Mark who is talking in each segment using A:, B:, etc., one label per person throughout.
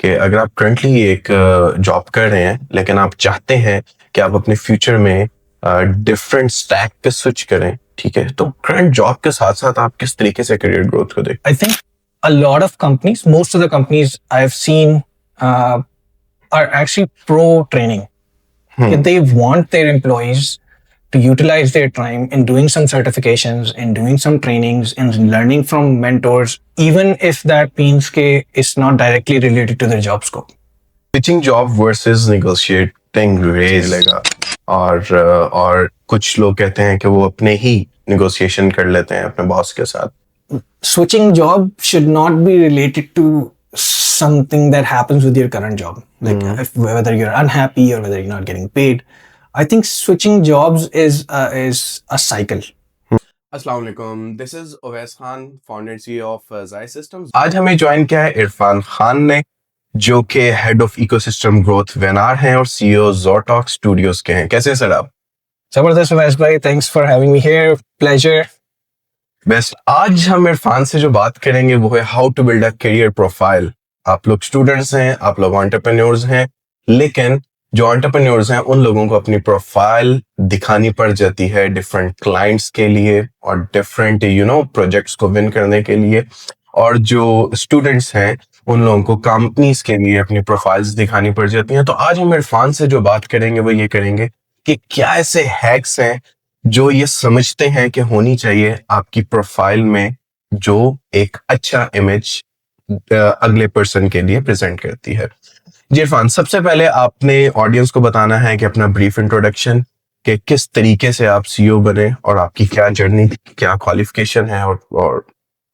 A: कि अगर आप करंटली एक जॉब कर रहे हैं लेकिन आप चाहते हैं कि आप अपने फ्यूचर में डिफरेंट स्टैक पे स्विच करें, ठीक है, तो करंट जॉब के साथ साथ आप किस तरीके से करियर ग्रोथ को देखें?
B: I think a lot of companies, most of the companies I've seen are actually pro training. They want their employees to utilize their time in doing some certifications, in doing some trainings, in learning from mentors, even if that means ke it's not directly related to their job scope.
A: Switching job versus negotiating raise लेगा और कुछ लोग कहते हैं कि वो अपने ही negotiation कर लेते हैं अपने बॉस के साथ.
B: Switching job should not be related to something that happens with your current job, like whether you're unhappy or whether you're not getting paid. I think switching jobs is a cycle.
A: अस्सलाम वालेकुम, this is Owais Khan, founder CEO of Zai Systems. आज हमें join किया है इरफान खान ने, जो कि head of ecosystem growth वेनार हैं और CEO Zotox स्टूडियोज के हैं. कैसे हैं सर आप?
B: जबरदस्त उवैस भाई, thanks for having me here, pleasure.
A: Best. आज हम इरफान से जो बात करेंगे वो है how to build a career profile. आप लोग स्टूडेंट्स हैं, आप लोग एंटरप्रेन्योर्स हैं, लेकिन जो एंटरप्रेन्योर्स हैं उन लोगों को अपनी प्रोफाइल दिखानी पड़ जाती है डिफरेंट क्लाइंट्स के लिए और डिफरेंट प्रोजेक्ट्स को विन करने के लिए, और जो स्टूडेंट्स हैं उन लोगों को कंपनीज के लिए अपनी प्रोफाइल्स दिखानी पड़ जाती हैं. तो आज हम इरफान से जो बात करेंगे वो ये करेंगे कि क्या ऐसे हैक्स हैं जो ये समझते हैं कि होनी चाहिए आपकी प्रोफाइल में, जो एक अच्छा इमेज अगले पर्सन के लिए प्रेजेंट करती है. जी इरफान, सबसे पहले आपने ऑडियंस को बताना है कि अपना ब्रीफ इंट्रोडक्शन, कि किस तरीके से आप CEO बने और आपकी क्या जर्नी, क्या क्वालिफिकेशन है, और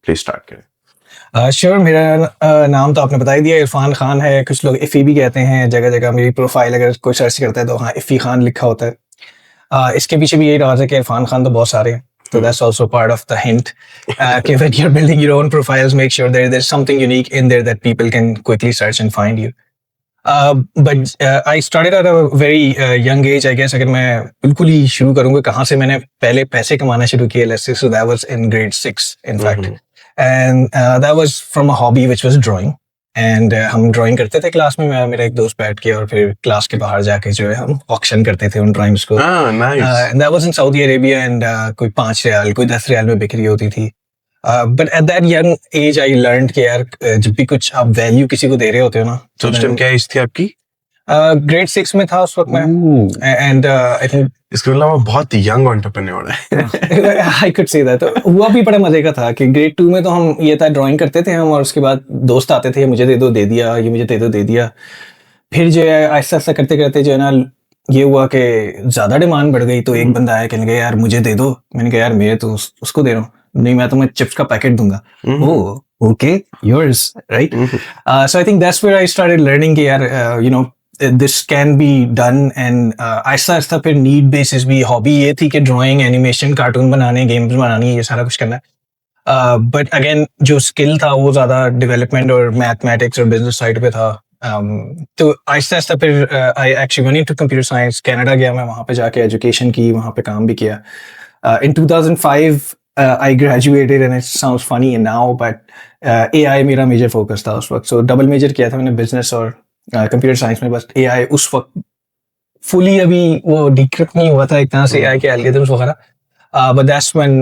A: प्लीज स्टार्ट करें.
B: श्योर. मेरा नाम तो आपने बता ही दिया, इरफान खान है. कुछ लोग इफ़ी भी कहते हैं. जगह जगह मेरी प्रोफाइल अगर कोई सर्च करता है तो हाँ, इफ़ी खान लिखा होता है. इसके पीछे भी यही राज है कि इरफान खान तो बहुत सारे हैं. So that's also part of the hint. When you're building your own profiles, make sure there's something unique in there that people can quickly search and find you. But I started at a very young age, I guess. अगर मैं बिल्कुल ही शुरू करूँगा कहाँ से मैंने पहले पैसे कमाना शुरू किए, let's say, so that was in grade 6, in fact. And that was from a hobby which was drawing. And हम ड्राइंग करते थे क्लास में, मेरा एक दोस्त बैठ के, और फिर क्लास के बाहर जाके जो है हम ऑक्शन करते थे उन ड्राइंग्स को. And that was in Saudi Arabia, and कोई 5 रियाल, कोई 10 रियाल में बिक्री होती थी. But at that young age I learned कि यार जब भी कुछ आप वैल्यू किसी को दे रहे होते हो ना,
A: तो उस टाइम क्या एज थी आपकी?
B: ग्रेड 6 में था उस वक्त मैं. एंड आई थिंक
A: इसके अलावा बहुत यंग एंटरप्रेन्योर है.
B: I could say that. तो हुआ भी बड़ा मजे का था कि ग्रेड 2 में तो हम ये था, ड्राइंग करते थे हम, और उसके बाद दोस्त आते थे, मुझे दे दो, दे दिया, ये मुझे दे दो, दे दिया. फिर जो है आहिस्ता आहिस्ता करते करते जो है ना, ये हुआ कि ज्यादा डिमांड बढ़ गई. तो एक बंदा आया, कहने लगा यार मुझे दे दो. मैंने कहा यार मेरे तो उसको दे रहा हूँ. नहीं, मैं तुम्हें चिप्स का पैकेट दूंगा. Oh okay, yours, right. So I think that's where I started learning कि यार you know this can be done. And आहिस्ता आहिस्ता फिर नीड बेसिस भी, हॉबी ये थी कि ड्राइंग, एनिमेशन, कार्टून बनाने, गेम्स बनानी, ये सारा कुछ करना है. बट अगेन जो स्किल था वो ज्यादा डेवलपमेंट और मैथमेटिक्स और बिजनेस साइड पे था. तो आहिस्ता आहिस्ता फिर I actually went into computer science. Canada गया मैं, वहाँ पे जाके एजुकेशन की, वहाँ पे काम भी किया. In 2005 I graduated, and it sounds funny now, but AI मेरा मेजर फोकस था उस वक्त. सो डबल मेजर किया था मैंने, बिजनेस और कंप्यूटर साइंस में. बस AI उस वक्त फुली अभी वो डिक्रिप्ट नहीं हुआ था एक तरह से, AI के एल्गोरिथम्स वगैरह. But that's when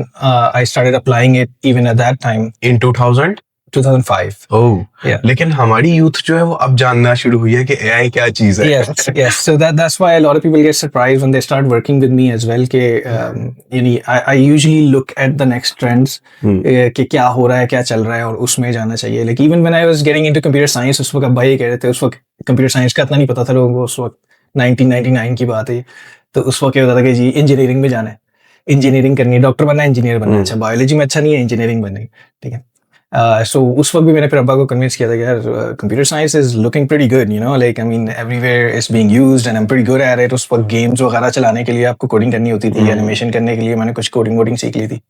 B: I started applying it even at that time.
A: In 2005.
B: Yeah.
A: लेकिन हमारी यूथ जो है वो अब जानना शुरू हुई है कि AI क्या चीज है.
B: Yes. So that's why a lot of people get surprised when they start working with me as well. कि I usually look at the next trends, कि क्या हो रहा है, क्या चल रहा है, और उसमें जाना चाहिए. Like even when I was getting into computer science, उस वक्त भाई कह रहे थे, उस वक्त computer science का इतना नहीं पता था लोगों को. उस वक्त 1999 की बात है. तो उस वक्त क्या होता था कि जी इंजीनियरिंग में जाना है, इंजीनियरिंग करनी है, डॉक्टर बनना है, इंजीनियर बनना है. अच्छा, बायोलॉजी में अच्छा नहीं है, इंजीनियरिंग बननी है. ठीक है. So उस वक्त भी मैंने फिर अब्बा को कन्विंस किया था कि यार computer science is looking pretty good, you know, like I mean everywhere is being used and I am pretty good at it. उस वक्त गेम्स वगैरह चलाने के लिए आपको कोडिंग करनी होती थी, एनिमेशन करने के लिए मैंने कुछ कोडिंग सीख ली थी.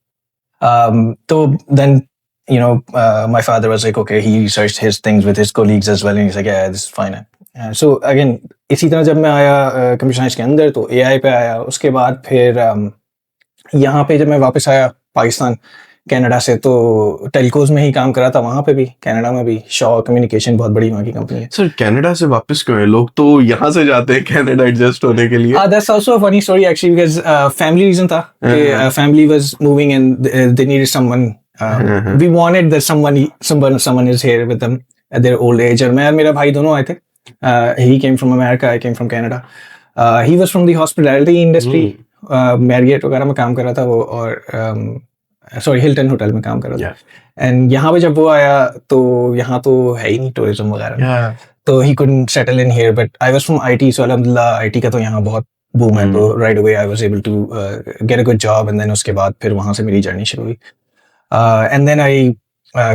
B: तो then you know my father was like, okay, he researched his things with his colleagues as well, and he's like, yeah, this is fine. So again इसी तरह जब मैं आया कंप्यूटर साइंस के अंदर तो AI पे आया. उसके बाद फिर यहाँ पे जब मैं वापस आया पाकिस्तान, कनाडा से, तो टेलकोज में ही काम करा था वहाँ पे भी, कनाडा में भी। शॉ कम्युनिकेशन बहुत बड़ी वहाँ की कंपनी है।
A: सर कनाडा से वापस क्यों है? लोग तो यहाँ से जाते हैं कनाडा एडजस्ट होने के लिए।
B: That's also a funny story actually, because family reason था कि family was moving and they needed someone. We wanted that someone is here with them at their old age. और मैं और मेरा भाई दोनों आए थे. He came from America, I came from Canada. He was from the hospitality industry. Marriott वगैरह में काम कर रहा था वो, और सॉरी हिल्टन होटल में काम कर रहा था। एंड यहाँ पे जब वो आया तो यहाँ तो है ही नहीं टूरिज्म वगैरह, तो ही couldn't settle in here, but I was from IT, so अल्हम्दुलिल्लाह IT का तो यहाँ बहुत बूम है, तो right away I was able to get a good job, and then उसके बाद फिर वहाँ से मेरी जर्नी शुरू हुई। And then I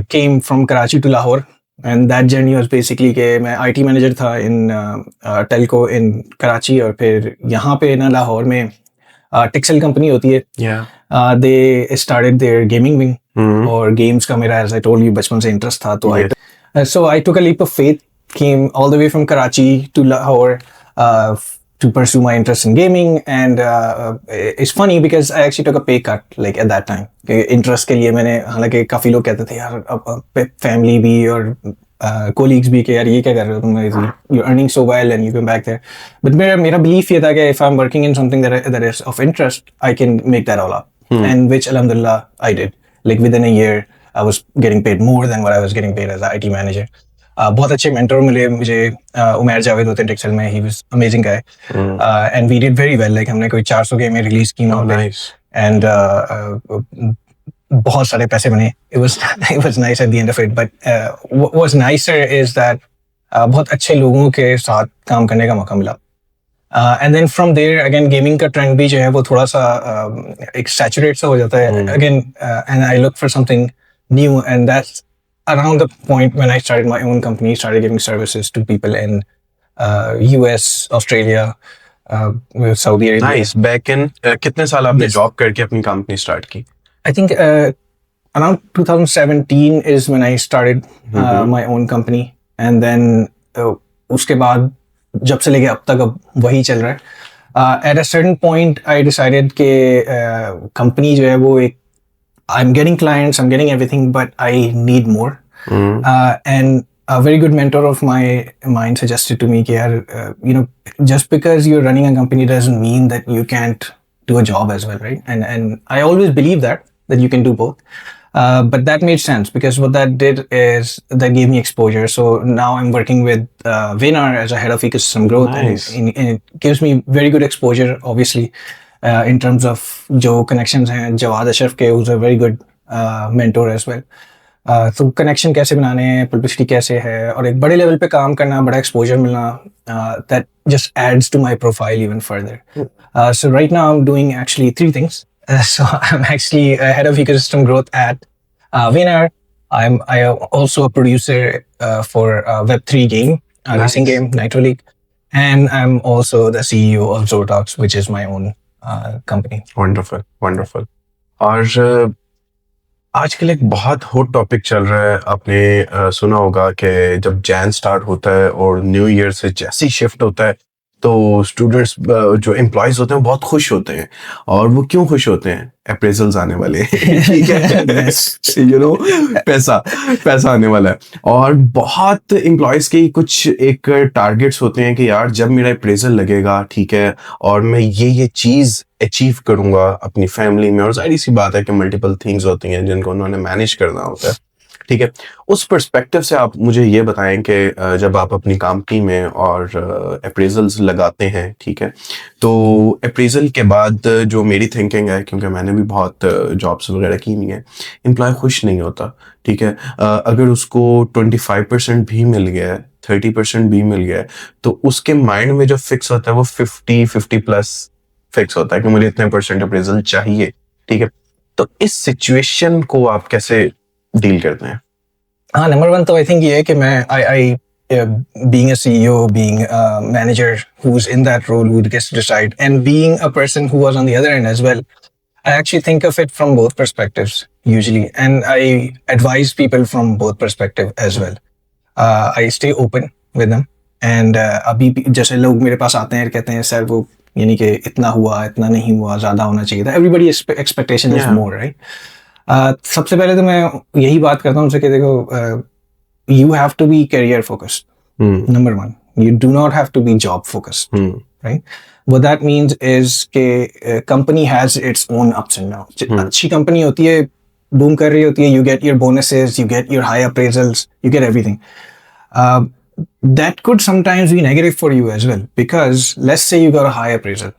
B: came from Karachi to Lahore, and that journey was basically कि मैं IT manager था in telco in Karachi, और फिर यहाँ पे ना लाहौर में टिक्सेल कंपनी होती है, they started their gaming wing, और games का मेरा, as I told you, बचपन से इंटरेस्ट था, तो so I took a leap of faith, came all the way from Karachi to Lahore to pursue my interest in gaming, and it's funny because I actually took a pay cut like at that time. Interest के लिए मैंने, हालांकि काफी लोग कहते थे यार अब फैमिली भी और colleagues भी कि यार ये क्या कर रहे हो तुम, you're earning so well and you come back there, but मेरा belief ये था कि if I'm working in something that is of interest, I can make that all up, and which alhamdulillah I did. Like within a year I was getting paid more than what I was getting paid as an IT manager. बहुत अच्छे mentor मिले मुझे, उमैर जावेद होते हैं textile में, he was amazing guy, and we did very well, like हमने कोई 400 गेमें release की वहाँ पे, and बहुत सारे पैसे बने। it was nice at the end of it, but what was nicer is that बहुत अच्छे लोगों के साथ काम करने का मौका मिला, and then from there again gaming का ट्रेंड भी जो है वो थोड़ा सा एक सैचुरेट सा हो जाता है again, and I look for something new, and that's around the point when I started my own company, started giving services to people in US, Australia, Saudi Arabia.
A: Nice. Back in कितने साल आपने job करके अपनी company start की?
B: I think around 2017 is when I started my own company, and then उसके बाद जब से लेके अब तक अब वही चल रहा है। At a certain point I decided कि company जो है वो एक, I'm getting clients, I'm getting everything, but I need more. And a very good mentor of mine suggested to me कि यार, you know, just because you're running a company doesn't mean that you can't do a job as well, right? And I always believe that you can do both. But that made sense because what that did is that gave me exposure. So now I'm working with Vinar as a head of ecosystem growth.
A: Nice.
B: And it gives me very good exposure, obviously, in terms of जो connections हैं, जवाद अशरफ के, who's a very good mentor as well. तो connection कैसे बनाने हैं, publicity कैसे है, और एक बड़े लेवल पे काम करना, बड़ा एक्सपोजर मिलना, that just adds to my profile even further. So right now I'm doing actually 3 things. So I'm actually a head of ecosystem growth at Vinar. I am also a producer for Web3 game, racing game, Nitro League, and I'm also the CEO of Zortalks, which is my own company.
A: Wonderful, wonderful. और आजकल एक बहुत hot topic चल रहा है, आपने सुना होगा कि जब जैन स्टार्ट होता है और न्यू ईयर से जैसे ही शिफ्ट होता है तो स्टूडेंट्स जो एम्प्लॉयज होते हैं बहुत खुश होते हैं। और वो क्यों खुश होते हैं? अप्रेजल्स आने वाले हैं, ठीक है, यू नो, पैसा आने वाला है। और बहुत एम्प्लॉयज के कुछ एक टारगेट्स होते हैं कि यार जब मेरा अप्रेजल लगेगा, ठीक है, और मैं ये चीज़ अचीव करूंगा अपनी फैमिली में, और जाहिर सी बात है कि मल्टीपल थिंग्स होती हैं जिनको उन्होंने मैनेज करना होता है, ठीक है। उस पर्सपेक्टिव से आप मुझे ये बताएं कि जब आप अपनी कंपनी में और अप्रेजल्स लगाते हैं, ठीक है, तो अप्रेजल के बाद जो मेरी थिंकिंग है, क्योंकि मैंने भी बहुत जॉब्स वगैरह की नहीं है, एम्प्लॉय खुश नहीं होता, ठीक है। अगर उसको 25% भी मिल गया है, 30% भी मिल गया है, तो उसके माइंड में जो फिक्स होता है वो 50 प्लस फिक्स होता है कि मुझे इतने % अप्रेजल चाहिए, ठीक है। तो इस सिचुएशन को आप कैसे डील करते हैं?
B: हाँ, नंबर 1 तो आई थिंक ये है कि मैं being a CEO, being a manager who's in that role, who gets to decide, and being a person who was on the other end as well, I actually think of it from both perspectives usually, and I advise people from both perspective as well. I stay open with them, and अभी जैसे लोग मेरे पास आते हैं और कहते हैं sir वो यानी कि इतना हुआ, इतना नहीं हुआ, ज़्यादा होना चाहिए था, everybody expectation is more, right? सबसे पहले तो मैं यही बात करता हूँ उनसे कि देखो, you have to be career focused, number one. You do not have to be job focused, right? What that means is कि company has its own ups and downs. अच्छी company होती है, boom कर रही होती है, you get your bonuses, you get your high appraisals, you get everything. That could sometimes be negative for you as well, because let's say you got a high appraisal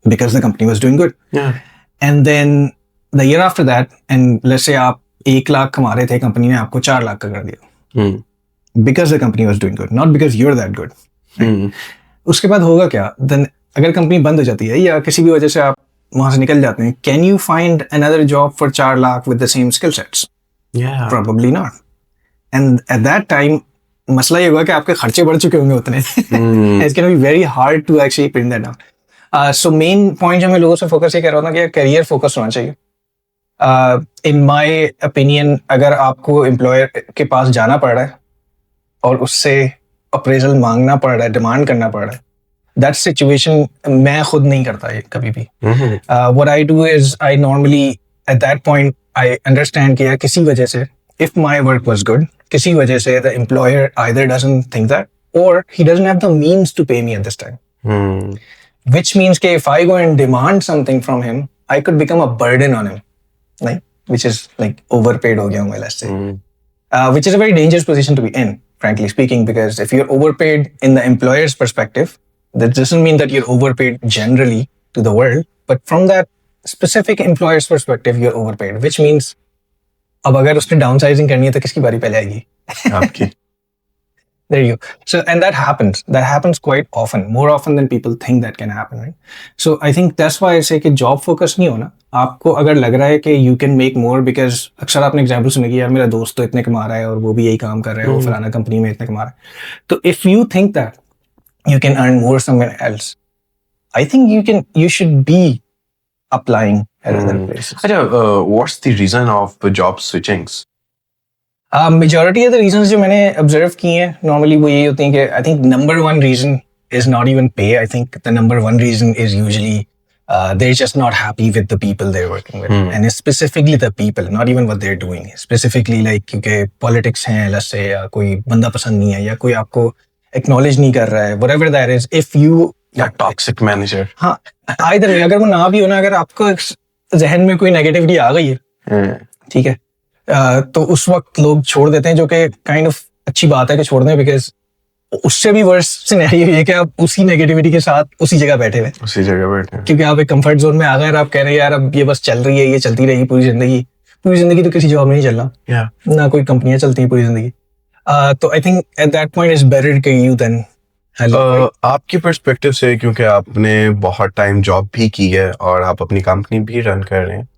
B: because the company was doing good.
A: Yeah.
B: And then the year after that, and let's say आप 1 लाख कमा रहे थे, company ने आपको 4 लाख का कर दिया. Because the company was doing good, not because you're that good. उसके बाद होगा क्या? Then अगर कंपनी बंद हो जाती है या किसी भी वजह से आप वहां से निकल जाते हैं, can you find another job for 4 lakh with the same skill sets?
A: Yeah.
B: Probably not. And at that time, मसला ये हुआ कि आपके खर्चे बढ़ चुके होंगे उतने. It's going to be very hard to actually pin that down. So main point जो मैं लोगों से फोकस ये कर रहा था कि करियर फोकस होना चाहिए. In my opinion, अगर आपको एम्प्लॉयर के पास जाना पड़ रहा है और उससे अप्रेजल मांगना पड़ रहा है, डिमांड करना पड़ रहा है, दैट सिचुएशन मैं खुद नहीं करता ये कभी भी. What I do is I normally at that point I understand कि यार किसी वजह से, if my work was good, किसी वजह से the employer either doesn't think that or he doesn't have the means to pay me at this time, which means कि if I go and demand something from him I could become a burden on him, like which is like overpaid हो गया हूं मैं, let's say. Which is a very dangerous position to be in, frankly speaking, because if you're overpaid in the employer's perspective, that doesn't mean that you're overpaid generally to the world, but from that specific employer's perspective, you're overpaid, which means अब अगर उसने downsizing करनी है तो किसकी बारी पहले आएगी?
A: आपकी.
B: There you go. So, and that happens. That happens quite often, more often than people think that can happen, right? So, I think that's why I say कि job focus नहीं होना. आपको अगर लग रहा है कि you can make more because अक्सर आपने example सुने कि यार मेरा दोस्त तो इतने कमा रहा है और वो भी यही काम कर रहा है, वो फलाना कंपनी में इतने कमा रहा है. तो if you think that you can earn more somewhere else, I think you should be applying at other places.
A: अच्छा, what's the reason of job switchings?
B: Majority of the reasons जो मैंने observe किए हैं normally वो यही होती हैं कि I think number one reason is not even pay. I think the number one reason is usually they're just not happy with the people they're working with, and it's specifically the people, not even what they're doing. Specifically like क्योंकि politics हैं, let's say, या कोई बंदा पसंद नहीं है या कोई आपको acknowledge नहीं कर रहा है, whatever that is. If you
A: या toxic manager.
B: हाँ, either way, अगर वो ना भी हो ना, अगर आपको जहन में कोई नेगेटिविटी आ गई है, ठीक है, तो उस वक्त लोग छोड़ देते हैं, जो कि काइंड ऑफ अच्छी बात है कि छोड़ दें, बिकॉज उससे भी वर्स सिनेरियो ये कि आप उसी नेगेटिविटी के साथ उसी जगह बैठे हुए, क्योंकि आप एक कंफर्ट जोन में आ गए और आप कह रहे हैं यार अब ये बस चल रही है, ये चलती रहेगी पूरी जिंदगी तो किसी जॉब में नहीं चल रहा, ना कोई कंपनियां चलती हैं पूरी जिंदगी. तो I think eight that point is better कि यू देन
A: आपकी पर्सपेक्टिव से, क्योंकि आपने बहुत टाइम जॉब भी की है और आप अपनी कंपनी भी रन कर रहे हैं,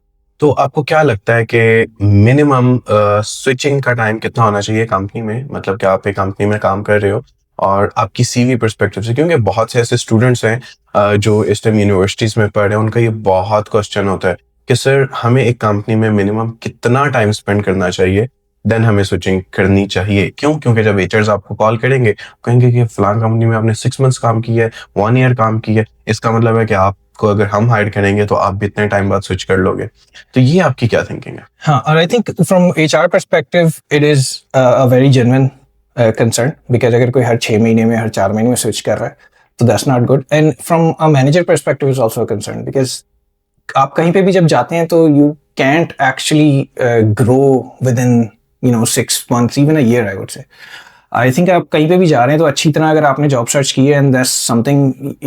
A: तो आपको क्या लगता है कि मिनिमम स्विचिंग का टाइम कितना होना चाहिए कंपनी में? मतलब कि आप एक कंपनी में काम कर रहे हो और आपकी सीवी पर्सपेक्टिव से, क्योंकि बहुत से ऐसे स्टूडेंट्स हैं जो इस टाइम यूनिवर्सिटीज में पढ़ रहे हैं, उनका ये बहुत क्वेश्चन होता है कि सर हमें एक कंपनी में मिनिमम कितना टाइम स्पेंड करना चाहिए, देन हमें स्विचिंग करनी चाहिए. क्यों? क्योंकि जब एचआर्स आपको कॉल करेंगे, कहेंगे कि फलां कंपनी में आपने 6 मंथ्स काम किया है, 1 ईयर काम किया है, इसका मतलब है कि आपको अगर हम हायर करेंगे तो आप भी इतने टाइम बाद स्विच कर लोगे. तो ये आपकी क्या थिंकिंग है?
B: हाँ, और I think from HR perspective it is a very genuine concern, because अगर कोई हर 6 महीने में, हर 4 महीने में स्विच कर रहा है तो that's not good. And from a manager perspective is also concern, because आप कहीं पे भी जब जाते हैं तो you can't actually grow with in 6 months, even a year, I would say. I think आप कहीं पे भी जा रहे हैं तो अच्छी तरह अगर आपने जॉब सर्च की है and that's something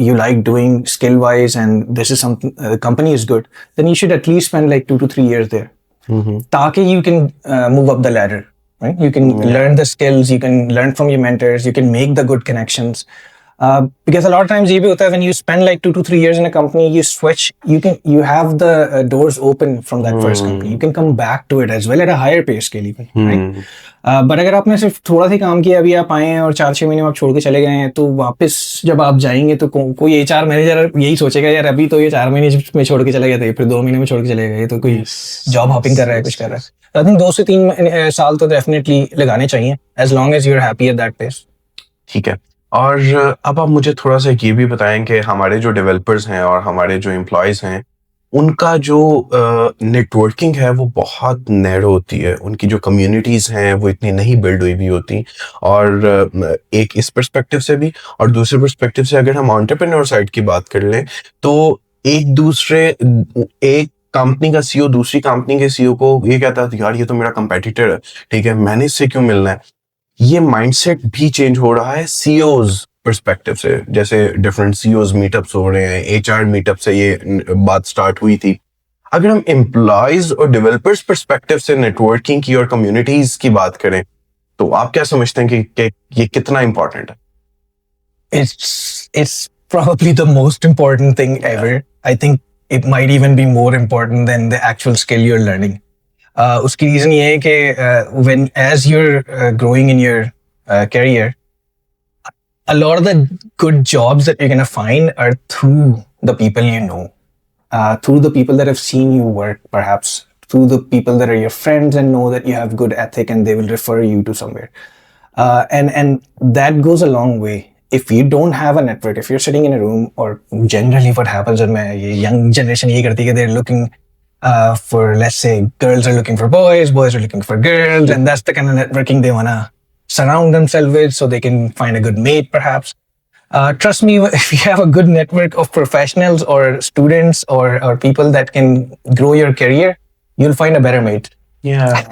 B: you like doing skill wise and this is something the company is good, then you should at least spend like 2 to 3 years there. ताकि you can move up the ladder, right? You can learn the skills, you can learn from your mentors, you can make the good connections. Because a lot of times ये भी होता है when you spend like 2 to 3 years in a company, you switch, you have the doors open from that first company. You can come back to it as well at a higher pay scale even, right? But अगर आपने सिर्फ थोड़ा सा काम किया, अभी आप आए हैं और 4-6 महीने में आप छोड़ के चले गए हैं, तो वापस जब आप जाएंगे तो कोई HR मैनेजर यही सोचेगा यार अभी तो ये 4 महीने में छोड़ के चले गए थे, फिर 2 महीने में छोड़ के चले गए, तो कोई जॉब हॉपिंग कर रहा है, कुछ कर रहा है. आई थिंक 2 से 3 साल तो डेफिनेटली लगाने चाहिए as long as you're happy at that pace.
A: ठीक है. और अब आप मुझे थोड़ा सा ये भी बताएं कि हमारे जो डेवलपर्स हैं और हमारे जो एम्प्लॉयज़ हैं, उनका जो नेटवर्किंग है वो बहुत नैरो होती है, उनकी जो कम्युनिटीज हैं वो इतनी नहीं बिल्ड हुई भी होती। और एक इस पर्सपेक्टिव से भी, और दूसरे पर्सपेक्टिव से अगर हम एंटरप्रेन्योर साइड की बात कर लें तो एक कंपनी का सीईओ दूसरी कंपनी के सीईओ को ये कहता है यार ये तो मेरा कंपेटिटर है, ठीक है, मैंने इससे क्यों मिलना है। ये माइंडसेट भी चेंज हो रहा है सीईओज पर्सपेक्टिव से, जैसे डिफरेंट सीईओज मीटअप्स हो रहे हैं, एचआर मीटअप से ये बात स्टार्ट हुई थी। अगर हम एम्प्लॉयज और डेवलपर्स पर्सपेक्टिव से नेटवर्किंग की और कम्युनिटीज की बात करें तो आप क्या समझते हैं कि ये कितना इंपॉर्टेंट है?
B: It's probably the most important thing ever. I think it might even be more important than the actual skill you're learning. उसकी रीजन ये है कि when as you're growing in your career, a lot of the good jobs that you're gonna find are through the people you know, through the people that have seen you work, perhaps through the people that are your friends and know that you have good ethic and they will refer you to somewhere. And that goes a long way. If you don't have a network, if you're sitting in a room, or generally what happens when young generation ye karti hai, they're looking for, let's say, girls are looking for boys are looking for girls, and that's the kind of networking they want to surround themselves with so they can find a good mate, perhaps. Trust me, if you have a good network of professionals or students or people that can grow your career, you'll find a better mate.
A: Yeah.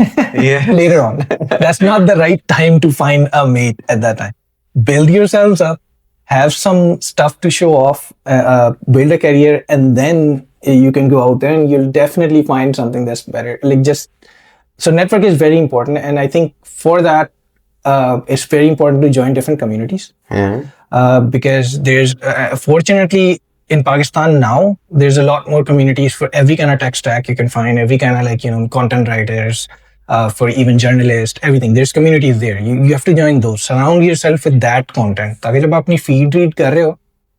B: Later on. That's not the right time to find a mate at that time. Build yourselves up, have some stuff to show off, build a career, and then you can go out there and you'll definitely find something that's better. So network is very important, and I think for that, it's very important to join different communities. Because there's fortunately in Pakistan now, there's a lot more communities for every kind of tech stack you can find, every kind of content writers, for even journalists, everything. There's communities there. You have to join those. Surround yourself with that content. ताकि जब आप अपनी feed read कर रहे हो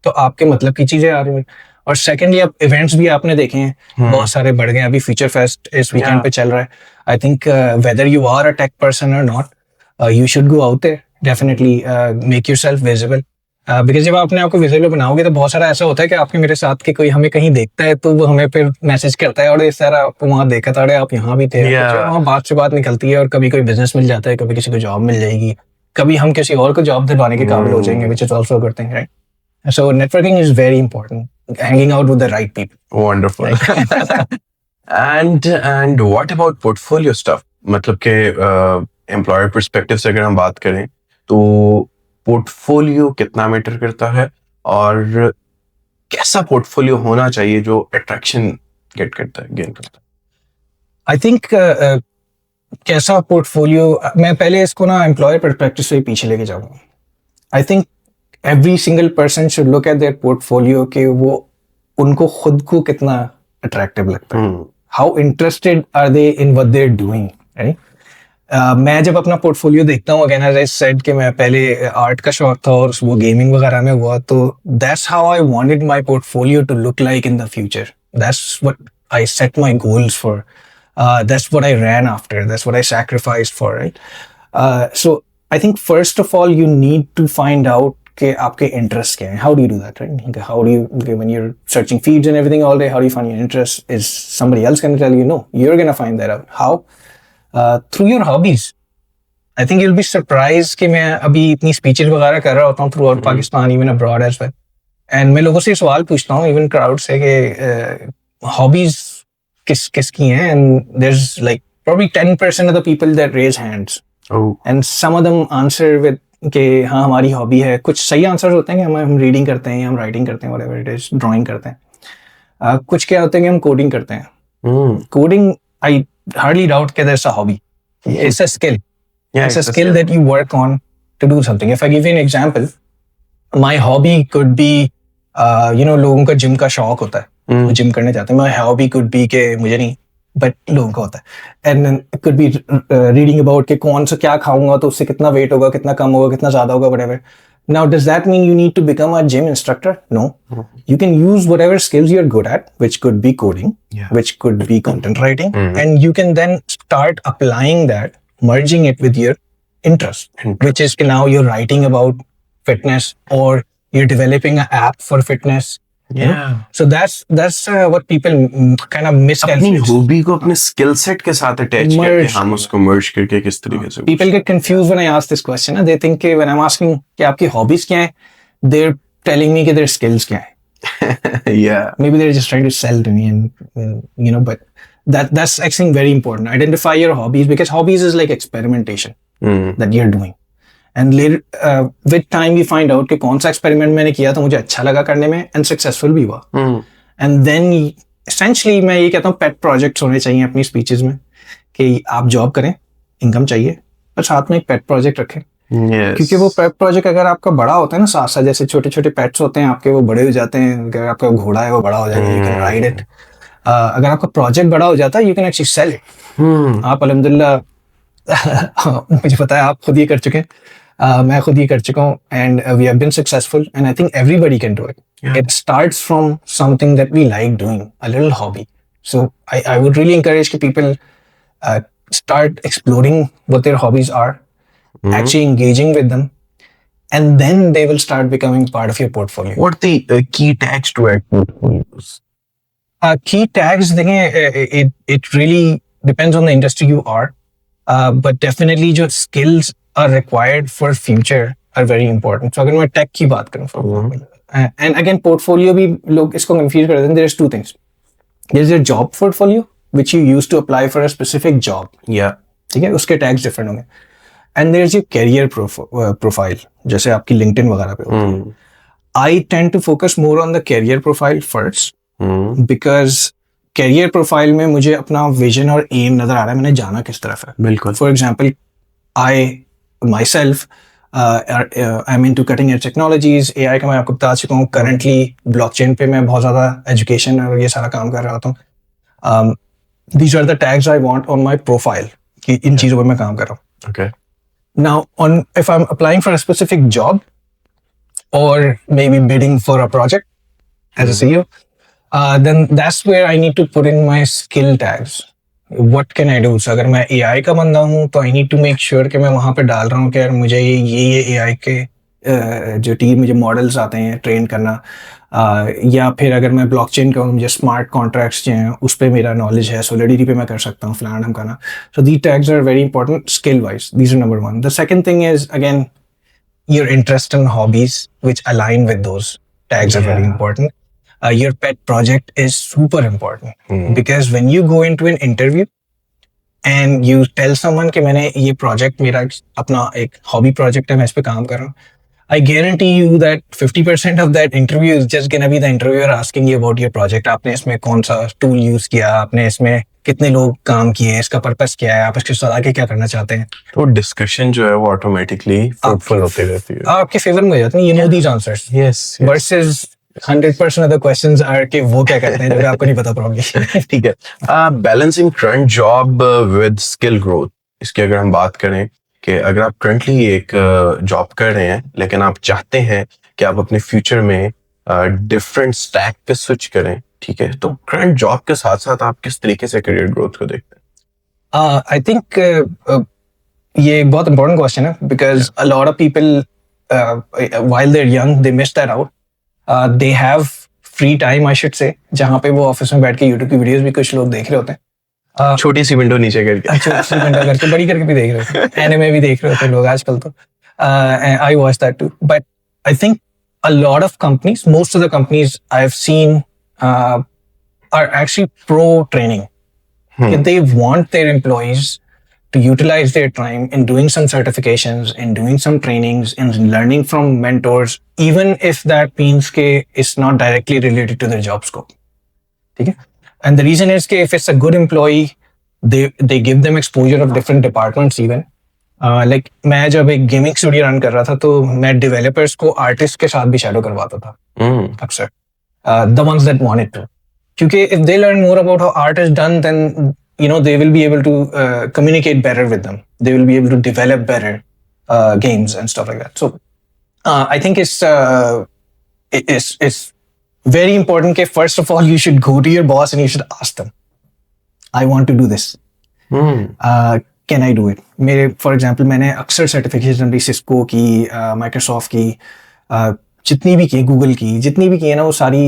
B: तो आपके मतलब की चीजें आ रही हैं. और secondly, अब events भी आपने देखे हैं, बहुत सारे बढ़ गए. अभी Future Fest इस weekend पे चल रहा है. I think whether you are a tech person or not, you should go out there. Definitely make yourself visible. Because जब आप अपने आप को विजिबल बनाओगे तो बहुत सारा ऐसा होता है कि आपके मेरे साथ के कोई हमें कहीं देखता है तो वो हमें फिर मैसेज करता है और इस तरह आपको वहाँ देखा था, आप यहाँ भी थे. वहाँ बात से बात निकलती है और कभी कोई बिजनेस मिल जाता है, कभी किसी को जॉब मिल जाएगी, कभी हम किसी और को जॉब दिलवाने के काबिल हो जाएंगे, which is also good thing, right? So networking is very important. Hanging out with the right people.
A: Wonderful. And what about portfolio stuff? मतलब कि एम्प्लॉयर पर्सपेक्टिव से अगर हम बात करें तो पोर्टफोलियो कितना मैटर करता है और कैसा पोर्टफोलियो होना चाहिए जो अट्रैक्शन गेन करता है?
B: आई थिंक कैसा पोर्टफोलियो, मैं पहले इसको ना एम्प्लॉयर पर्सपेक्टिव से पीछे लेके जाऊंगा. I think every single person should look at their portfolio कि वो उनको खुद को कितना अट्रैक्टिव लगता है. How interested are they in what they are doing, right? मैं जब अपना पोर्टफोलियो देखता हूँ, अगेन एज आई सेड कि मैं पहले आर्ट का शौक था और वो गेमिंग वगैरह में हुआ, तो that's how I wanted my portfolio to look like in the future. That's what I set my goals for. That's what I ran after. That's what I sacrificed for, right? So I think first of all, you need to find out कि आपके interests क्या हैं. How do you do that, right? How do you, when you're searching feeds and everything all day, how do you find your interests? Is somebody else going to tell you? No, you're going to find that out. How? Through your hobbies. I think you'll be surprised कि मैं अभी इतनी speeches वगैरह कर रहा होता हूँ throughout Pakistan, even abroad as well. And मैं लोगों से सवाल पूछता हूँ, even crowd से कि hobbies किसकी हैं, and there's like probably 10% of the people that raise hands. And some of them answer with कि हाँ हमारी hobby है. कुछ सही answers होते हैं कि हम reading करते हैं, हम writing करते हैं, whatever it is, drawing करते हैं. कुछ क्या होते हैं कि हम coding करते हैं. Coding, I hardly doubt that there's a hobby. It's a skill. Yeah, it's a skill that you work on to do something. If I give you an example, my hobby could be, लोगों का gym का शौक होता है, वो gym करने जाते हैं. My hobby could be कि मुझे नहीं, but लोगों का होता है. And then it could be reading about कि कौन सा क्या खाऊंगा तो उससे कितना weight होगा, कितना कम होगा, कितना ज्यादा होगा, whatever. Now, does that mean you need to become a gym instructor? No. You can use whatever skills you're good at, which could be coding, which could be content writing, and you can then start applying that, merging it with your interest, which is now you're writing about fitness or you're developing an app for fitness
A: Yeah.
B: So that's what people kind of
A: अपनी
B: miscalculate.
A: Hobby को अपने skill set के साथ attach करके
B: Merge
A: हम उसको मर्ज करके किस तरीके से
B: People get confused when I ask this question. They think कि when I'm asking कि आपकी hobbies क्या है, they're telling me कि their skills क्या है.
A: yeah.
B: Maybe they're just trying to sell to me, and but that's I think very important. Identify your hobbies, because hobbies is like experimentation that you're doing. And later, with time, you find out कि कौन सा experiment मैंने किया तो मुझे अच्छा लगा करने में and successful भी हुआ. And then essentially मैं ये कहता हूँ pet projects होने चाहिए अपनी speeches में कि आप job करें, income चाहिए, पर साथ में एक pet project रखें.
A: Yes.
B: क्योंकि वो पेट प्रोजेक्ट अगर आपका बड़ा होता है ना, साथ साथ जैसे छोटे छोटे पेट्स होते हैं आपके, वो बड़े हो जाते हैं. अगर आपका घोड़ा है वो बड़ा हो जाएगा, यू कैन राइड इट. अगर आपका प्रोजेक्ट बड़ा हो जाता है, you can actually sell it. आप अल्हम्दुलिल्लाह मुझे पता है आप खुद ये कर चुके हैं, मैं खुद ये कर चुका हूँ, and we have been successful, and I think everybody can do it. It starts from something that we like doing, a little hobby. So I would really encourage कि people start exploring what their hobbies are, actually engaging with them, and then they will start becoming part of your portfolio.
A: What are the key tags to add portfolios?
B: Key tags, it really depends on the industry you are, but definitely जो skills are required for future are very important. So अगर मैं tech की बात करूँ, for example, and again portfolio भी लोग इसको confuse कर देते हैं. There's two things. There's your job portfolio, which you use to apply for a specific job.
A: Yeah.
B: ठीक है, उसके tags different होंगे. And there's your career profile, जैसे आपकी LinkedIn वगैरह पे होती है. I tend to focus more on the career profile first, because career profile में मुझे अपना vision और aim नजर आ रहा है, मैंने जाना किस तरफ है.
A: बिल्कुल.
B: For example, I myself I'm into cutting edge technologies. AI का मैं आपको बता चुका हूँ. Currently blockchain पे मैं बहुत ज़्यादा education और ये सारा काम कर रहा होता हूँ. These are the tags I want on my profile कि इन चीज़ों पे मैं काम कर रहा हूँ.
A: Okay.
B: Now, if I'm applying for a specific job or maybe bidding for a project as a CEO, then that's where I need to put in my skill tags. What can I do? So अगर मैं AI का बंदा हूँ तो I need to make sure कि मैं वहाँ पे डाल रहा हूँ कि यार मुझे ये AI के जो टीम मुझे मॉडल्स आते हैं ट्रेन करना, या फिर अगर मैं ब्लॉकचेन का हूँ, मुझे स्मार्ट कॉन्ट्रैक्ट्स जो हैं उस पर मेरा नॉलेज है, सोलिडिटी पे मैं कर सकता हूँ फलाना ढमकाना. So the tags are very important skill wise. These are number one. The second thing is again your interest and hobbies which align with those tags are very important. Your pet project is super important, because when you go into an interview and you tell someone कि मैंने ये project मेरा अपना एक hobby project है, मैं इस पे काम कर रहा हूँ, I guarantee you that 50% of that interview is just gonna be the interviewer asking you about your project. आपने इसमें कौन सा tool use किया, आपने इसमें कितने लोग काम किए, इसका पर्पस क्या है, आप इसके साथ आगे क्या करना चाहते हैं.
A: तो डिस्कशन जो है वो ऑटोमेटिकली फ्रूटफुल होती रहती है.
B: आपके फेवर में हो जाते हैं. You know these answers.
A: Yes.
B: Versus 100% of the questions are कि वो क्या करते हैं जो आपको नहीं पता probably.
A: ठीक है. Balancing current job with skill growth, इसकी अगर हम बात करें कि अगर आप करंटली एक जॉब कर रहे हैं लेकिन आप चाहते हैं कि आप अपने फ्यूचर में डिफरेंट स्टैक पे स्विच करें, ठीक है, तो करंट जॉब के साथ साथ आप किस तरीके से करियर ग्रोथ को देखते हैं?
B: आई थिंक ये एक बहुत इंपॉर्टेंट क्वेश्चन है, because a lot of people while they are young they miss that out. They have free time I should say, जहाँ पे वो ऑफिस में बैठ के यूट्यूब की वीडियोस भी कुछ लोग देख रहे होते हैं.
A: छोटी सी विंडो नीचे करके,
B: छोटी सी विंडो करके, बड़ी करके भी देख रहे होते हैं. एनिमे भी देख रहे होते हैं लोग आजकल तो. I watch that too. But I think a lot of companies, most of the companies I've seen are actually pro training. They want their employees to utilize their time in doing some certifications, in doing some trainings, in learning from mentors, even if that means that it's not directly related to their job scope. Okay? And the reason is that if it's a good employee, they give them exposure of different departments even. Like मैं जब एक gaming studio run कर रहा था तो मैं developers को artist के साथ भी शैडो करवाता था अक्सर, the ones that wanted to, क्योंकि if they learn more about how art is done then you know they will be able to communicate better with them, they will be able to develop better games and stuff like that. So I think it's very important that first of all you should go to your boss and you should ask them, I want to do this. Can I do it. मेरे for example मैंने अक्सर certification भी Cisco की, Microsoft की, जितनी भी की Google की, जितनी भी की है ना, वो सारी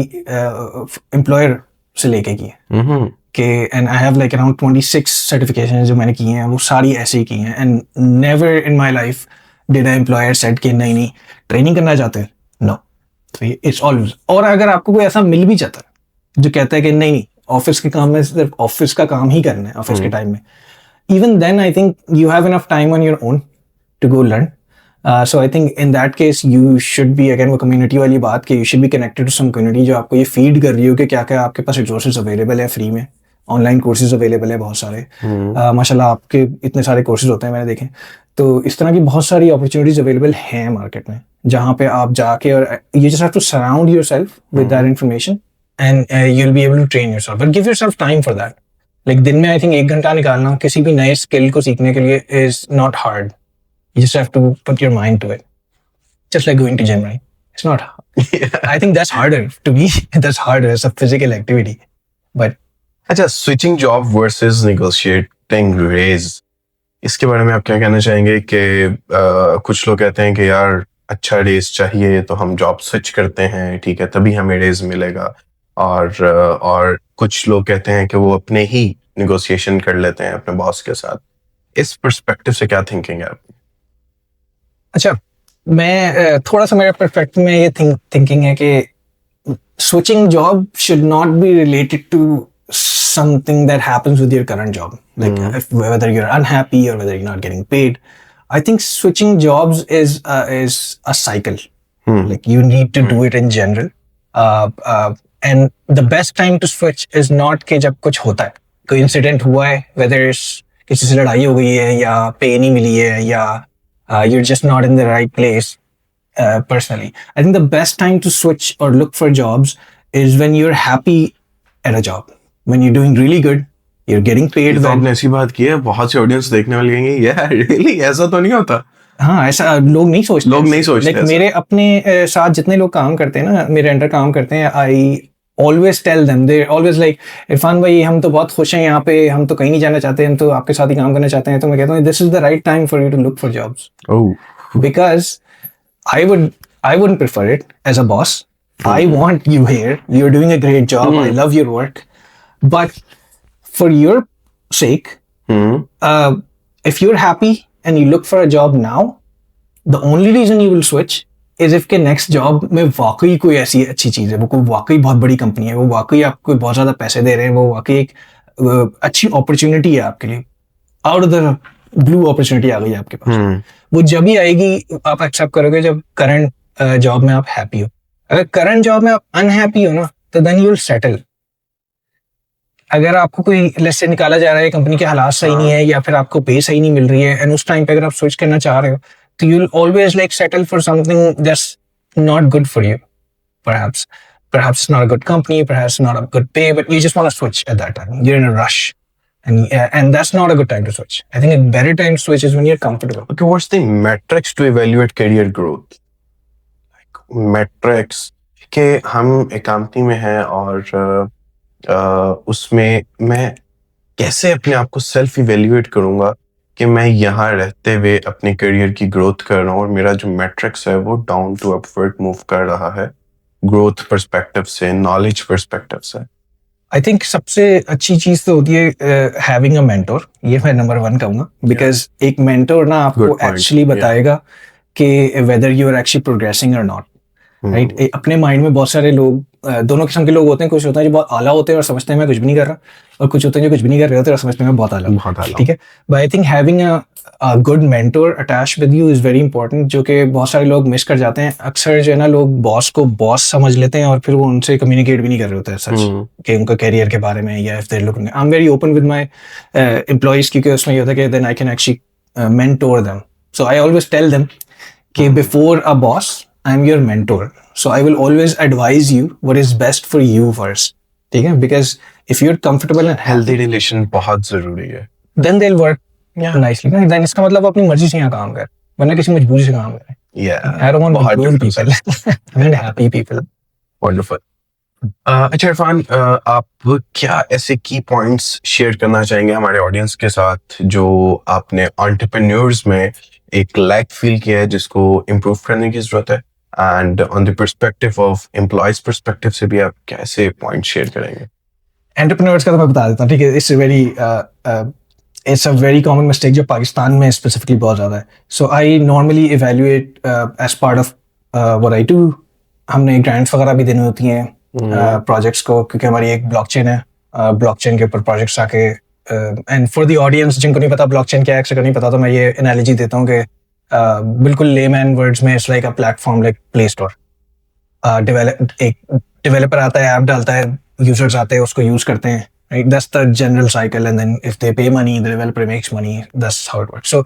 B: एम्प्लॉयर से लेके की है कि and I have like around 26 certification जो मैंने की हैं, वो सारी ऐसे ही की हैं. And never in my life did a employer said कि नहीं नहीं ट्रेनिंग करना चाहते हैं, नो. It's always. और अगर आपको कोई ऐसा मिल भी जाता है जो कहता है कि नहीं नहीं ऑफिस के काम में सिर्फ ऑफिस का काम ही करना है ऑफिस के टाइम में, even then I think you have enough time on your own to go learn. So I think in that case you should be, again वो community वाली बात कि you should be connected to some community जो आपको ये feed कर रही हो कि क्या क्या आपके पास resources available है free में, online courses available है बहुत सारे. माशाल्लाह आपके इतने सारे courses होते हैं मैंने देखे. तो इस तरह की बहुत सारी opportunities available हैं market में जहाँ पे आप जाके और you just have to surround yourself with that information and you'll be able to train yourself, but give yourself time for that. Like दिन में आई थिंक 1 घंटा निकालना किसी भी नए स्किल को सीखने के लिए is not hard. You just have to put your mind to it. Just like going to gym, right? It's not hard. I think that's harder to me. That's harder. It's a physical activity. But
A: अच्छा, switching job versus negotiating raise, इसके बारे में आप क्या कहना चाहेंगे कि कुछ लोग कहते हैं कि यार अच्छा रेज चाहिए तो हम जॉब स्विच करते हैं, ठीक है, तभी हमें रेज मिलेगा, और कुछ लोग कहते हैं कि वो अपने ही निगोशिएशन कर लेते हैं अपने बॉस के साथ. इस पर्सपेक्टिव से क्या थिंकिंग है आपकी?
B: अच्छा, मैं थोड़ा सा मेरे पर्सपेक्टिव में ये थिंकिंग है कि switching job should not be related to something that happens with your current job, like whether you're unhappy or whether you're not getting paid. I think switching jobs is a cycle. Like you need to do it in general. And the best time to switch is not कि जब कुछ होता है, कोई incident हुआ है, whether it's किसी से लड़ाई हो गई है या पे नहीं मिली है या you're just not in the right place. Personally, I think the best time to switch or look for jobs is when you're happy at a job, when you're doing really good, you're getting paid well.
A: आपने ऐसी बात की है, बहुत से audience देखने वाले कहेंगे यार रियली ऐसा तो नहीं होता.
B: हाँ, ऐसा लोग नहीं सोचते. Like, मेरे अपने साथ जितने लोग काम करते हैं ना, मेरे अंडर काम करते हैं, I always tell them, they always like, Irfan भाई हम तो बहुत खुश हैं यहाँ पे, हम तो कहीं नहीं जाना चाहते, हम तो आपके साथ ही काम करना चाहते हैं. तो मैं कहता हूँ this is the right time for you to look for jobs.
A: Oh.
B: Because I wouldn't prefer it as a boss. I want you here. You're doing a great job. I love your work. But for your sake, if you're happy and you look for a job now, the only reason you will switch is if के next job में वाकई कोई ऐसी अच्छी चीज़ है, वो कोई वाकई बहुत बड़ी कंपनी है, वो वाकई आपको बहुत ज़्यादा पैसे दे रहे हैं, वो वाकई एक अच्छी अपॉर्चुनिटी है आपके लिए, out of the blue opportunity आ गई है आपके पास. वो जब भी आएगी आप एक्सेप्ट करोगे जब करंट जॉब में आप हैप्पी हो. अगर करंट जॉब में आप अनहैप्पी हो ना, तो देन यू विल सेटल. अगर आपको कोई लेस से निकाला जा रहा है, कंपनी के हालात सही नहीं है या फिर आपको पे सही नहीं मिल रही है, एंड उस टाइम पे अगर आप स्विच करना चाह रहे हो, तो you will always like settle for something that's not good for you. Perhaps it's not a good company, perhaps not a good pay, but you just want to switch at that time. You're in a rush. And that's not a good time to switch. I think a better time to switch is when you're comfortable.
A: Okay, what's the metrics to evaluate career growth? Like metrics कि हम एक company में हैं और उसमें मैं कैसे अपने आप को सेल्फ इवेल्युएट करूंगा कि मैं यहाँ रहते हुए अपने करियर की ग्रोथ कर रहा हूँ और मेरा जो मैट्रिक्स है वो डाउन टू अपवर्ड मूव कर रहा है, ग्रोथ पर्सपेक्टिव से, नॉलेज पर्सपेक्टिव से.
B: आई थिंक सबसे अच्छी चीज तो होती है हैविंग अ मेंटोर. ये मैं नंबर 1 कहूंगा, बिकॉज एक मेंटोर ना आपको एक्चुअली बताएगा कि whether you are actually progressing और नॉट. राइट, अपने माइंड में बहुत सारे लोग, दोनों किस्म के लोग होते हैं. कुछ होते हैं जो बहुत आला होते हैं और समझते हैं मैं कुछ भी नहीं कर रहा, और कुछ होते हैं जो कुछ भी नहीं कर रहे होते और समझते हैं मैं बहुत आला. ठीक है, but I think having a good mentor attach with you is very important, जो कि बहुत सारे लोग मिस कर जाते हैं. अक्सर जो है ना, लोग बॉस को बॉस समझ लेते हैं और फिर वो उनसे कम्युनिकेट भी नहीं कर रहे होते हैं सच कि उनका कैरियर के बारे में, या if they looking. I am very open with my employees, क्योंकि उसमें ये होता है कि then I can actually mentor them. So I always tell them कि before a boss I am your mentor, so I will always advise you what is best for you first. ठीक है, because if you're comfortable and
A: healthy relation बहुत जरूरी है,
B: then they'll work nicely. Then इसका मतलब अपनी मर्जी से यहाँ काम कर, वरना किसी मजबूरी से काम कर. I don't want to rude people. I want happy people.
A: Wonderful. अच्छा इरफान, आप क्या ऐसे की पॉइंट्स शेयर करना चाहेंगे हमारे ऑडियंस के साथ जो आपने एंटरप्रेन्योर्स में एक लैक फील किया है जिसको इम्प्रूव करने की जरूरत है? And on the perspective of employees perspective से भी आप कैसे पॉइंट शेयर करेंगे?
B: एंटरप्रेन्योर्स का तो मैं बता देता हूँ, ठीक है. It's a very common mistake जो पाकिस्तान में स्पेसिफिकली बहुत ज़्यादा है. So I normally evaluate as part of what I do. हमने ग्रांट्स वगैरह भी देनी होती हैं प्रोजेक्ट्स को, क्योंकि हमारी एक ब्लॉकचेन है. ब्लॉकचेन के ऊपर प्रोजेक्ट्स आके, एंड फॉर द ऑडियंस जिनको नहीं पता ब्लॉकचेन क्या है, अक्सर नहीं पता, तो मैं ये एनालॉजी देता हूँ कि बिल्कुल लेमैन वर्ड्स में it's like a platform like play store. एक डेवलपर आता है, ऐप डालता है, यूजर्स आते हैं, उसको यूज करते हैं, right. That's the general cycle, and then if they pay money, the developer makes money. That's how it works. So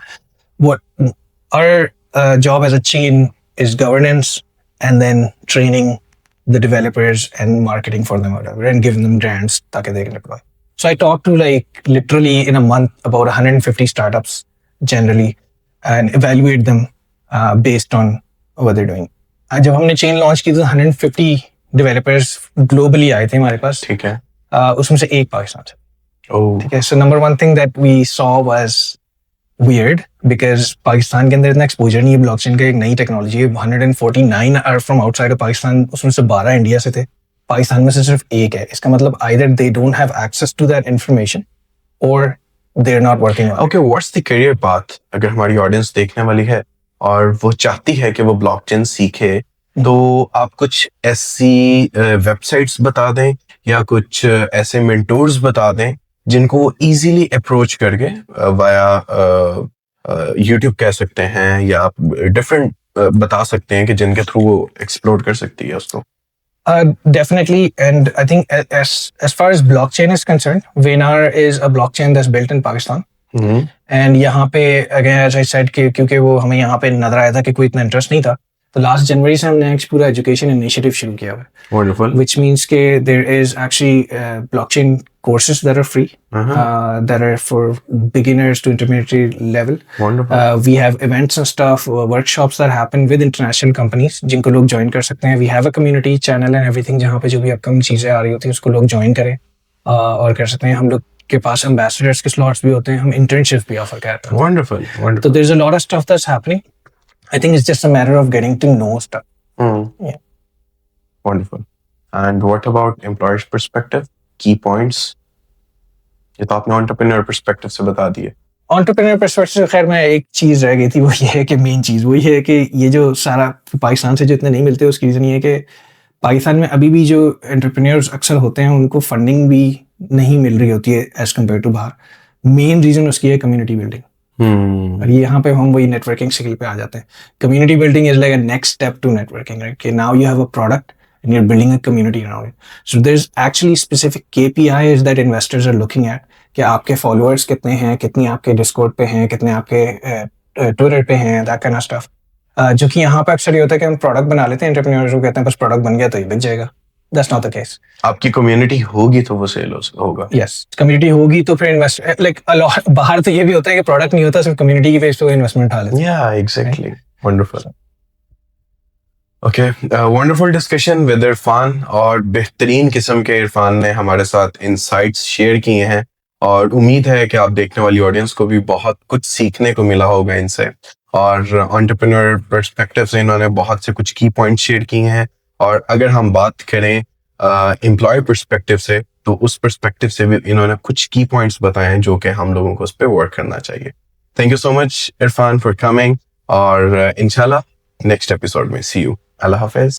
B: what our job as a chain is governance, and then training the developers and marketing for them, whatever, and giving them grants ताकि they can deploy. So I talked to like literally in a month about 150 startups generally and evaluate them based on what they're doing. जब हमने chain launch की तो 150 developers globally आए थे हमारे पास.
A: ठीक है.
B: उसमें से एक पाकिस्तान से.
A: Oh.
B: ठीक है. So number one thing that we saw was weird because Pakistan के अंदर इतना एक्सपोजर नहीं है ब्लॉकचेन का. एक नई टेक्नोलॉजी है. 149 are from outside of Pakistan, उसमें से 12 इंडिया से थे. पाकिस्तान में से सिर्फ एक है. इसका मतलब either they don't have access to that information or they're not working on it.
A: Okay, what's the career path? अगर हमारी ऑडियंस देखने वाली है और वो चाहती है कि वो ब्लॉकचेन सीखे, तो आप कुछ ऐसी वेबसाइट्स बता दें या कुछ ऐसे मेंटोर्स बता दें जिनको इजीली अप्रोच करके वाया यूट्यूब कह सकते हैं, या आप डिफरेंट बता सकते हैं कि जिनके थ्रू वो एक्सप्लोर कर सकती है उसको.
B: Definitely, and I think as far as blockchain is concerned, Venar is a blockchain that's built in Pakistan. And यहाँ पे again as I said कि क्योंकि वो हमें यहाँ पे नजर आया था कि कोई इतना इंटरेस्ट नहीं था, तो लास्ट जनवरी से हमने एक पूरा एजुकेशन इनिशिएटिव शुरू किया हुआ है.
A: Wonderful.
B: Which means कि there is actually blockchain courses that are free, that are for beginners to intermediate level.
A: Wonderful.
B: We have events and stuff, workshops that happen with international companies जिनको लोग join कर सकते हैं. We have a community channel and everything जहाँ पे जो भी upcoming चीज़ें आ रही होती हैं उसको लोग ज्वाइन करें और कर सकते हैं. हम लोग के पास एम्बेसडर्स के स्लॉट्स भी होते हैं. हम इंटर्नशिप भी ऑफर करते हैं.
A: Wonderful. Wonderful.
B: So there's a lot of stuff that's happening. I think it's just a matter of getting to know stuff. Yeah.
A: Wonderful. And what about employer's perspective? Key points? ये तो आपने entrepreneur perspective से बता दिए.
B: Entrepreneur perspective से खैर मैं एक चीज़ रह गई थी, वो ये है कि मेन चीज़ वही है कि ये जो सारा पाकिस्तान से जो इतने नहीं मिलते, उसकी रीज़न ये है कि पाकिस्तान में अभी भी जो एंटरप्रेन्योर्स अक्सर होते हैं उनको फंडिंग भी नहीं मिल रही होती है एज कम्पेयर टू बाहर. मेन रीज़न उसकी है कम्युनिटी बिल्डिंग. और यहाँ पे हम वही नेटवर्किंग स्किल पे आ जाते हैं. Community building is like a next step to networking, right? कि now you have a product and you're building a community around it. So there's actually specific KPIs that investors are looking at कि आपके followers कितने हैं, कितनी आपके Discord पे हैं, कितने आपके Twitter पे हैं, that kind of stuff. जो कि यहाँ पे अक्सर ये होता है कि हम प्रोडक्ट बना लेते हैं, एंटरप्रेन्योर्स को कहते हैं बस प्रोडक्ट बन गया तो ये बिक जाएगा. That's not the case.
A: आपकी कम्युनिटी होगी तो वो सेल होगा.
B: Yes, कम्युनिटी होगी तो फिर इन्वेस्ट लाइक बाहर तो ये भी होता है कि प्रोडक्ट नहीं होता, सिर्फ कम्युनिटी की बेस पे इन्वेस्टमेंट उठा लेते हैं.
A: Yeah, exactly. Wonderful. Okay, wonderful discussion with Irfan, और बेहतरीन किस्म के इरफान ने हमारे साथ इनसाइट्स शेयर किए हैं, और उम्मीद है कि आप देखने वाली ऑडियंस को भी बहुत कुछ सीखने को मिला होगा इनसे. और एंटरप्रेन्योर पर्सपेक्टिव से इन्होंने बहुत से कुछ की पॉइंट शेयर किए हैं. और अगर हम बात करें एम्प्लॉय पर्सपेक्टिव से, तो उस पर्सपेक्टिव से भी इन्होंने कुछ की पॉइंट्स बताए हैं जो कि हम लोगों को उस पर वर्क करना चाहिए. Thank you so much Irfan for coming, और इंशाल्लाह नेक्स्ट एपिसोड में सी यू. अल्लाह हाफिज.